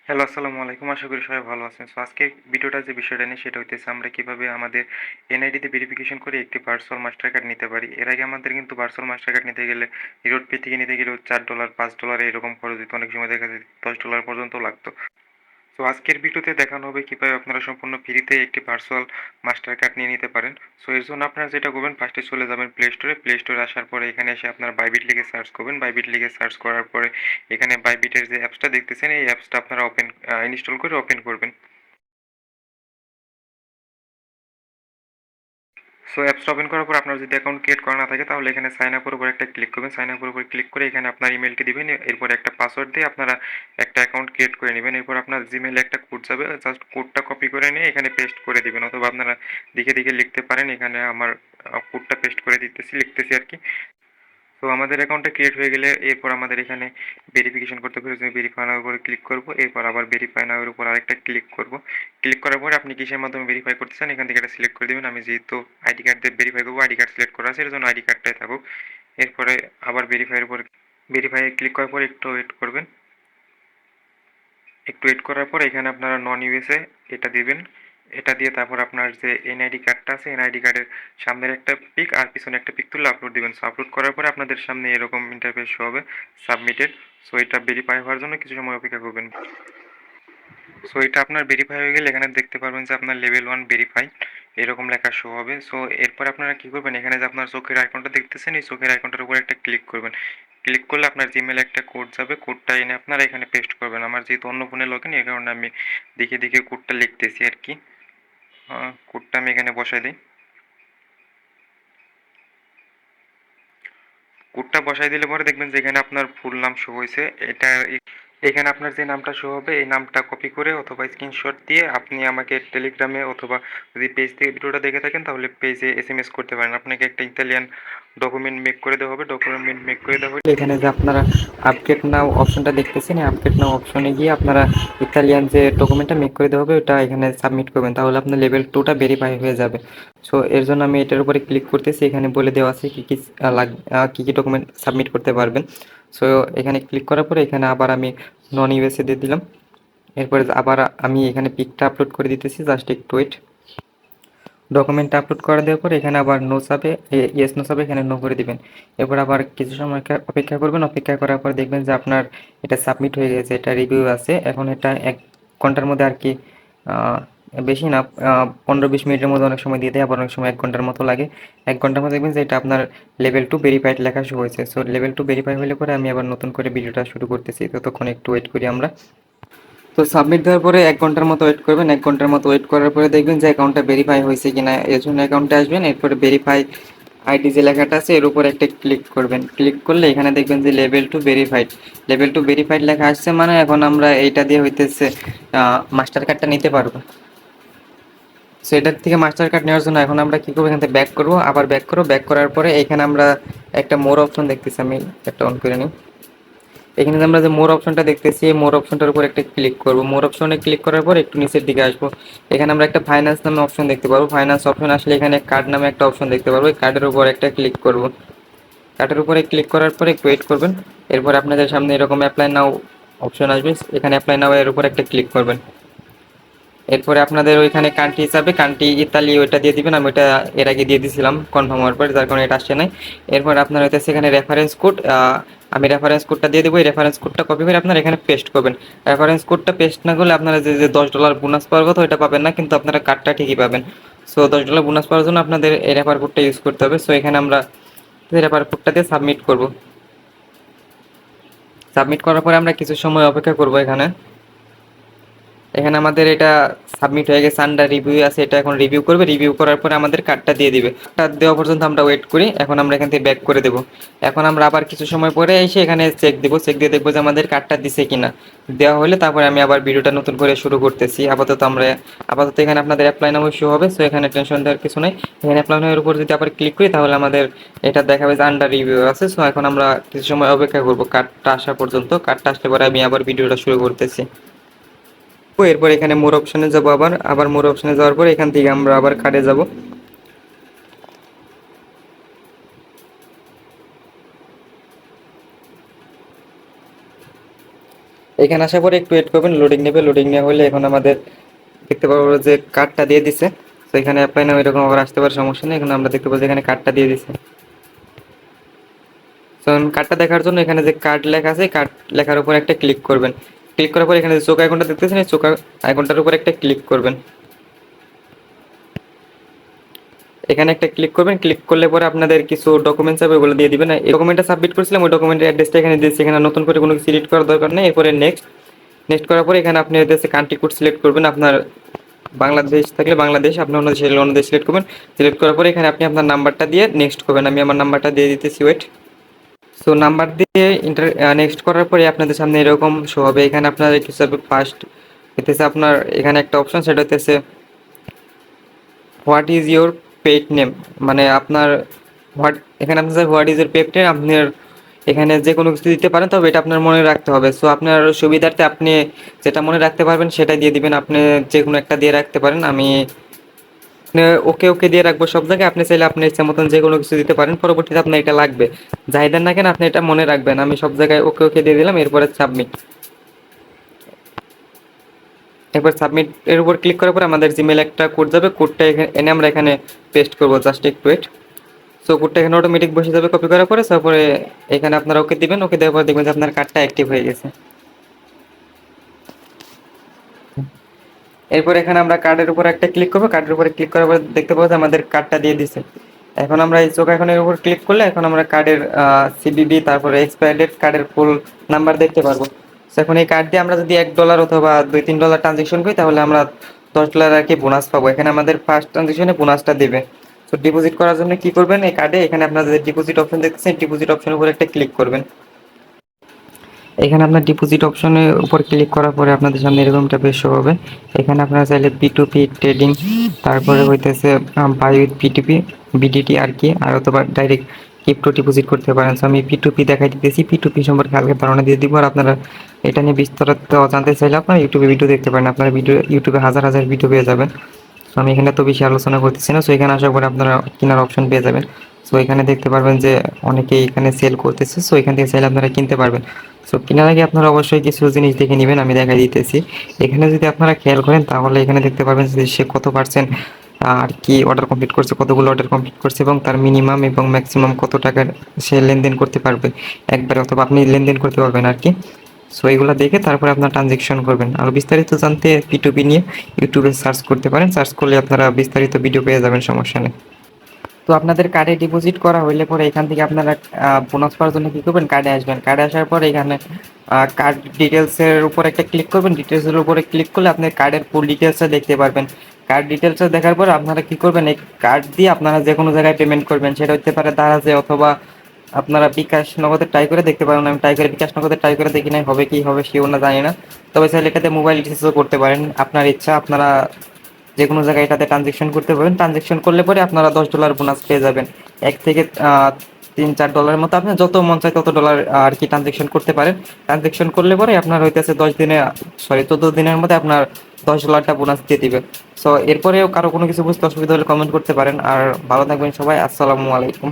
Hello, আসসালামু আলাইকুম। আশা করি সবাই ভালো আছেন। সো আজকের ভিডিওটা যে বিষয়টা নিয়ে সেটা হইতেছে আমরা কিভাবে আমাদের এনআইডি তে ভেরিফিকেশন করে একটি ভার্চুয়াল মাস্টার কার্ড নিতে পারি। এর আগে আমাদের কিন্তু ভার্চুয়াল মাস্টার কার্ড নিতে গেলে ইউরোপ পে থেকে নিতে গেলেও $4, $5 এরকম খরচ দিত। অনেক সময় দেখা যায় $10 পর্যন্ত লাগতো। তো আজকের ভিডিওতে দেখানো হবে কিভাবে আপনারা সম্পূর্ণ ফ্রিতে একটি ভার্চুয়াল মাস্টার কার্ড নিয়ে নিতে পারেন। সো এর জন্য আপনারা যেটা করবেন ফার্স্টে চলে যাবেন প্লে স্টোরে। প্লে স্টোরে আসার পরে এখানে এসে আপনারা বাইবিট লিখে সার্চ করবেন। বাইবিট লিখে সার্চ করার পরে এখানে বাইবিটের যে অ্যাপসটা দেখতেছেন এই অ্যাপসটা আপনারা ইনস্টল করে ওপেন করবেন। সো অ্যাপসটা ওপেন করার পর আপনার যদি অ্যাকাউন্ট ক্রিয়েট করা না থাকে তাহলে এখানে সাইন আপের উপর একটা ক্লিক করবেন। সাইন আপের উপর ক্লিক করে এখানে আপনার ইমেলটি দিবেন। এরপর একটা পাসওয়ার্ড দিয়ে আপনারা একটা অ্যাকাউন্ট ক্রিয়েট করে নেবেন। এরপর আপনার জিমেইলে একটা কোড যাবে। জাস্ট কোডটা কপি করে নিয়ে এখানে পেস্ট করে দিবেন, অথবা আপনারা দেখে দেখে লিখতে পারেন। এখানে আমার কোডটা পেস্ট করে লিখতেছি আর কি। তো আমাদের অ্যাকাউন্টটা ক্রিয়েট হয়ে গেলে এরপর আমাদের এখানে ভেরিফিকেশন করতে হবে। ভেরিফাই নাও এর উপরে ক্লিক করব। এরপর আবার ভেরিফাই নাও এর উপর আরেকটা ক্লিক করব। ক্লিক করার পরে আপনি কিসের মাধ্যমে ভেরিফাই করতে চান এখান থেকে এটা সিলেক্ট করে দিবেন। আমি যেহেতু আইডি কার্ড দিয়ে ভেরিফাই করবো, আইডি কার্ড সিলেক্ট করা আছে, এর জন্য আইডি কার্ডটাই থাকুক। এরপরে আবার ভেরিফাইয়ের উপর ভেরিফাই ক্লিক করার পর একটু ওয়েট করবেন। একটু ওয়েট করার পর এখানে আপনারা নন ইউএসএ এটা দিবেন। এটা দিয়ে তারপর আপনার যে এনআইডি কার্ডটা আছে এনআইডি কার্ডের সামনের একটা পিক আর পিছনে একটা পিক তুলে আপলোড দিবেন। সো আপলোড করার পরে আপনাদের সামনে এরকম ইন্টারফেস শো হবে, সাবমিটেড। সো এটা ভেরিফাই হওয়ার জন্য কিছু সময় অপেক্ষা করবেন। সো এটা আপনার ভেরিফাই হয়ে গেলে এখানে দেখতে পারবেন যে আপনার লেভেল 1 ভেরিফাই এরকম লেখা শো হবে। সো এরপর আপনারা কি করবেন, এখানে যে আপনার চোখের আইকনটা দেখতেছেন এই চোখের আইকনটার উপর একটা ক্লিক করবেন। ক্লিক করলে আপনার জিমেলে একটা কোড যাবে, কোডটা এনে আপনারা এখানে পেস্ট করবেন। আমার যেহেতু অন্য ফোনে লগইন এই কারণে আমি দেখে দেখে কোডটা লিখতেছি আর কি। কোডটা আমি এখানে বসাই দিই। কোডটা বসাই দিলে পরে দেখবেন যে এখানে আপনার ফুল নাম শো হয়েছে। এটা এখানে আপনার যে নামটা শো হবে এই নামটা কপি করে অথবা স্ক্রিনশট দিয়ে আপনি আমাকে টেলিগ্রামে অথবা যদি পেজ থেকে ভিডিওটা দেখে থাকেন তাহলে পেজে এসএমএস করতে পারেন। আপনাকে একটা ইতালিয়ান ডকুমেন্ট মেক করে দেওয়া হবে। ডকুমেন্ট মেক করে দেওয়া হলে এখানে যে আপনারা আপডেট নাও অপশনটা দেখতেছেন এই আপডেট নাও অপশনে গিয়ে আপনারা ইতালিয়ান যে ডকুমেন্টটা মেক করে দেওয়া হবে ওটা এখানে সাবমিট করবেন, তাহলে আপনার লেভেল 2টা ভেরিফাই হয়ে যাবে। সো এর জন্য আমি এটার উপরে ক্লিক করতেছি। এখানে বলে দেওয়া আছে কি কি কি কি ডকুমেন্ট সাবমিট করতে পারবেন। সো এখানে ক্লিক করার পরে এখানে আবার আমি নন ইউএসএ দিয়ে দিলাম। এরপরে আবার আমি এখানে পিকটা আপলোড করে দিতেছি, জাস্ট একটু ওয়েট। ডকুমেন্টটা আপলোড করে দেওয়ার পর এখানে আবার নো চাপে ইয়েস নো চাপে এখানে নো করে দিবেন। এরপর আবার কিছু সময় অপেক্ষা করবেন। অপেক্ষা করার পর দেখবেন যে আপনার এটা সাবমিট হয়ে গেছে, এটা রিভিউ আছে। এখন এটা 1 ঘন্টার মধ্যে আর কি, বেশি না, 15-20 মিনিটের মধ্যে অনেক সময় দিয়ে দেয়, আবার অনেক সময় 1 ঘন্টার মতো লাগে। 1 ঘন্টার মধ্যে দেখবেন যে এটা আপনার লেভেল 2 ভেরিফাইড লেখা শুরু হয়েছে। সো লেভেল 2 ভেরিফাই হলে পরে আমি আবার নতুন করে ভিডিওটা শুরু করতেছি, ততক্ষণ একটু ওয়েট করি আমরা। তো সাবমিট দেওয়ার পরে 1 ঘন্টার মতো ওয়েট করবেন। 1 ঘন্টার মতো ওয়েট করার পরে দেখবেন যে অ্যাকাউন্টটা ভেরিফাই হয়েছে কিনা। এর জন্য অ্যাকাউন্টে আসবেন, এরপরে ভেরিফাই আইডি যে লেখাটা আছে এর উপর একটা ক্লিক করবেন। ক্লিক করলে এখানে দেখবেন যে লেভেল 2 ভেরিফাইড, লেভেল 2 ভেরিফাইড লেখা আসছে, মানে এখন আমরা এইটা দিয়ে হইতেছে মাস্টার কার্ডটা নিতে পারবো। সো এটার থেকে মাস্টার কার্ড নেওয়ার জন্য এখন আমরা কি করবো, এখান থেকে ব্যাক করবো, আবার ব্যাক করবো। ব্যাক করার পরে এখানে আমরা একটা মোর অপশন দেখতেছি, আমি একটা অন করে নিই। এখানে আমরা যে মোর অপশনটা দেখতেছি এই মোর অপশনটার উপর একটা ক্লিক করব। মোর অপশনে ক্লিক করার পর একটু নিচের দিকে আসবো। এখানে আমরা একটা ফাইন্যান্স নামে অপশন দেখতে পারবো। ফাইন্যান্স অপশন আসলে এখানে কার্ড নামে একটা অপশন দেখতে পারবো। এই কার্ডের উপর একটা ক্লিক করব। কার্ডের উপরে ক্লিক করার পরে একটু ওয়েট করবেন। এরপর আপনাদের সামনে এরকম অ্যাপ্লাই নাও অপশন আসবে। এখানে অ্যাপ্লাই নাও এর উপর একটা ক্লিক করবেন। এরপরে আপনাদের ওইখানে কান্ট্রি হিসাবে কান্ট্রি ইতালি ওইটা দিয়ে দিবেন। আমি ওইটা এর আগে দিয়ে দিয়েছিলাম কনফার্ম হওয়ার পর, যার কারণে এটা আসছে নাই। এরপর আপনার হয়তো সেখানে রেফারেন্স কোড, আমি রেফারেন্স কোডটা দিয়ে দেবো। এই রেফারেন্স কোডটা কপি করে আপনারা এখানে পেস্ট করবেন। রেফারেন্স কোডটা পেস্ট না করলে আপনারা যে যে $10 বোনাস পাওয়ার কথা ওইটা পাবেন না, কিন্তু আপনারা কার্ডটা ঠিকই পাবেন। সো $10 বোনাস পাওয়ার জন্য আপনাদের এই রেফার কোডটা ইউজ করতে হবে। সো এখানে আমরা রেফার কোডটা দিয়ে সাবমিট করব। সাবমিট করার পরে আমরা কিছু সময় অপেক্ষা করব। এখানে এখানে আমাদের এটা সাবমিট হয়ে গেছে, আন্ডার রিভিউ আছে, এটা এখন রিভিউ করবে। রিভিউ করার পরে আমাদের কার্ডটা দিয়ে দিবে। কার্ড দেওয়া পর্যন্ত আমরা ওয়েট করি। এখন আমরা এখান থেকে ব্যাক করে দেবো। এখন আমরা আবার কিছু সময় পরে এসে এখানে চেক দেবো। চেক দিয়ে দেখবো যে আমাদের কার্ডটা দিছে কিনা। দেওয়া হলে তারপরে আমি আবার ভিডিওটা নতুন করে শুরু করতেছি। আপাতত এখানে আপনাদের অ্যাপ্লাই নাও ইস্যু হবে। সো এখানে টেনশন দেওয়ার কিছু নেই। এখানে অ্যাপ্লাই নামের উপর যদি আবার ক্লিক করি তাহলে আমাদের এটা দেখাবে যে আন্ডার রিভিউ আছে। সো এখন আমরা কিছু সময় অপেক্ষা করবো কার্ডটা আসা পর্যন্ত। কার্ডটা আসলে পরে আমি আবার ভিডিওটা শুরু করতেছি। এরপর এখানে মোর অপশনে যাব। আবার মোর অপশনে যাওয়ার পর এখান থেকে আমরা আবার কার্ডে যাব। এখানে আসার পরে একটু ওয়েট করবেন, লোডিং নেবে, লোডিং নেওয়া হলে এখন আমাদের দেখতে পাবো যে কার্ডটা দিয়ে দিছে। তো এখানে অ্যাপ্লাই নাও এরকম আবার আসতে পারে, সমস্যা নেই। এখন আমরা দেখতে পাবো যে এখানে কার্ডটা দিয়ে দিছে। তো কার্ডটা দেখার জন্য এখানে যে কার্ড লেখা আছে, কার্ড লেখার উপর একটা ক্লিক করবেন। ক্লিক করার পর এখানে যে চোখ আইকনটা দেখতেছেন, এই চোখ আইকনটার উপর একটা ক্লিক করবেন। এখানে একটা ক্লিক করবেন, ক্লিক করলে পরে আপনাদের কিছু ডকুমেন্টস হবে, ওগুলো দিয়ে দিবেন। এই ডকুমেন্টটা সাবমিট করেছিলাম, ওই ডকুমেন্টের অ্যাড্রেসটা এখানে দিয়েছি। এখানে নতুন করে কোনো সিলেক্ট করার দরকার নেই। এরপরে নেক্সট, নেক্সট করার পরে এখানে আপনি হচ্ছে কান্ট্রি কোড সিলেক্ট করবেন। আপনার বাংলাদেশ থাকলে বাংলাদেশ, আপনি অন্য দেশে অন্য দেশ সিলেক্ট করবেন। সিলেক্ট করার পরে এখানে আপনি আপনার নাম্বারটা দিয়ে নেক্সট করবেন। আমি আমার নাম্বারটা দিয়ে দিতেছি, ওয়েট। সো নাম্বার দিয়ে নেক্সট করার পরে আপনাদের সামনে এরকম শো হবে। এখানে আপনার কিছু ফার্স্ট হইতেছে আপনার এখানে একটা অপশন, সেটা হইতেছে what is your pet name, মানে আপনার হোয়াট, এখানে আপনার what is your pet name, আপনার এখানে যে কোনো কিছু দিতে পারেন, তবে এটা আপনার মনে রাখতে হবে। সো আপনার সুবিধার্থে আপনি যেটা মনে রাখতে পারবেন সেটাই দিয়ে দিবেন। আপনি যে কোনো একটা দিয়ে রাখতে পারেন। আমি ওকে ওকে দিয়ে রাখবো সব জায়গায়। আপনি চাইলে আপনি ইচ্ছা মতন যে কোনো কিছু দিতে পারেন। পরবর্তীতে আপনার এটা লাগবে, যাই দেন না কেন আপনি এটা মনে রাখবেন। আমি সব জায়গায় ওকে ওকে দিয়ে দিলাম, এরপরে সাবমিট। এরপর সাবমিট এর উপর ক্লিক করার পর আমাদের জিমেল একটা কোড যাবে, কোডটা এনে আমরা এখানে পেস্ট করবো। জাস্ট একটু ওয়েট। সো কোডটা এখানে অটোমেটিক বসে যাবে কপি করার পরে। তারপরে এখানে আপনারা ওকে দিবেন, ওকে দেওয়ার পর দেখবেন যে আপনার কার্ডটা অ্যাক্টিভ হয়ে গেছে। এরপর এখানে আমরা কার্ডের উপর একটা ক্লিক করবো। কার্ডের উপরে ক্লিক করার পর দেখতে পাবো যে আমাদের কার্ডটা দিয়ে দিছে। এখন আমরা এই চোখ এখনের উপর ক্লিক করলে এখন আমরা কার্ডের সিবিবি, তারপরে এক্সপায়ার ডেট, কার্ডের ফুল নাম্বার দেখতে পারবো। তো এখন এই কার্ড দিয়ে আমরা যদি $1 অথবা $2-3 ট্রানজেকশন করি, তাহলে আমরা $10 আর কি বোনাস পাবো। এখানে আমাদের ফার্স্ট ট্রানজেকশনে বোনাসটা দেবে। তো ডিপোজিট করার জন্য কি করবেন, এই কার্ডে এখানে আপনাদের ডিপোজিট অপশন দেখতেছেন, ডিপোজিট অপশনের উপর একটা ক্লিক করবেন। এখানে আপনার ডিপোজিট অপশনের উপর ক্লিক করার পরে আপনাদের সামনে এরকমটা পেজ শো হবে। এখানে আপনারা চাইলে P2P ট্রেডিং, তারপরে হইতেছে বাই উইথ পিটিপি বিডিটি আর কি, আর অথবা ডাইরেক্ট ক্রিপ্টো ডিপোজিট করতে পারেন। সো আমি P2P দেখাই দিতেছি। P2P সম্পর্কে হালকা ধারণা দিয়ে দিব। আর আপনারা এটা নিয়ে বিস্তারিত জানতে চাইলে আপনারা ইউটিউবে ভিডিও দেখতে পারেন। আপনারা ইউটিউবে হাজার হাজার ভিডিও পেয়ে যাবেন। সো আমি এখানে তো বেশি আলোচনা করতেছি না। সো এখানে আসার পরে আপনারা কেনার অপশন পেয়ে যাবেন। সো এখানে দেখতে পারবেন যে অনেকেই এখানে সেল করতেছে। সো এখান থেকে চাইলে আপনারা কিনতে পারবেন। সো কেনার আগে আপনারা অবশ্যই কিছু জিনিস দেখে নেবেন, আমি দেখাই দিতেছি। এখানে যদি আপনারা খেয়াল করেন তাহলে এখানে দেখতে পারবেন যে সে কত পার্সেন্ট আর কি অর্ডার কমপ্লিট করছে, কতগুলো অর্ডার কমপ্লিট করছে, এবং তার মিনিমাম এবং ম্যাক্সিমাম কত টাকার সে লেনদেন করতে পারবে একবারে, অথবা আপনি লেনদেন করতে পারবেন আর কি। সো এগুলো দেখে তারপরে আপনার ট্রানজেকশন করবেন। আর বিস্তারিত জানতে P2P নিয়ে ইউটিউবে সার্চ করতে পারেন। সার্চ করলে আপনারা বিস্তারিত ভিডিও পেয়ে যাবেন, সমস্যা নেই। তো আপনাদের কার্ডে ডিপোজিট করা হইলে পরে এখান থেকে আপনারা বোনাস পাওয়ার জন্য কী করবেন, কার্ডে আসবেন। কার্ডে আসার পর এখানে কার্ড ডিটেলসের উপর একটা ক্লিক করবেন। ডিটেলসের উপরে ক্লিক করলে আপনি কার্ডের ফুল ডিটেলসটা দেখতে পারবেন। কার্ড ডিটেলসটা দেখার পর আপনারা কী করবেন, এই কার্ড দিয়ে আপনারা যে কোনো জায়গায় পেমেন্ট করবেন। সেটা হতে পারে দারাজে, অথবা আপনারা বিকাশ নগদে ট্রাই করে দেখতে পারেন। আমি ট্রাই করে বিকাশ নগদে ট্রাই করে দেখি নাই, হবে কি হবে শিওর না, জানি না। তবে চাইলে এটাতে মোবাইল রিচার্জও করতে পারেন, আপনার ইচ্ছা। আপনারা যে কোনো জায়গায় এটাতে ট্রানজেকশন করতে পারবেন। ট্রানজেকশন করলে পরে আপনারা $10 বোনাস পেয়ে যাবেন। 1 থেকে 3-4 ডলারের মতো, আপনার যত মন চায় তত ডলার আর কি ট্রানজেকশন করতে পারেন। ট্রানজেকশন করলে পরে আপনার হইতেছে 14 দিনের মধ্যে আপনার $10টা বোনাস দিয়ে দিবে। সো এরপরেও কারো কোনো কিছু বুঝতে অসুবিধা হলে কমেন্ট করতে পারেন। আর ভালো থাকবেন সবাই, আসসালামু আলাইকুম।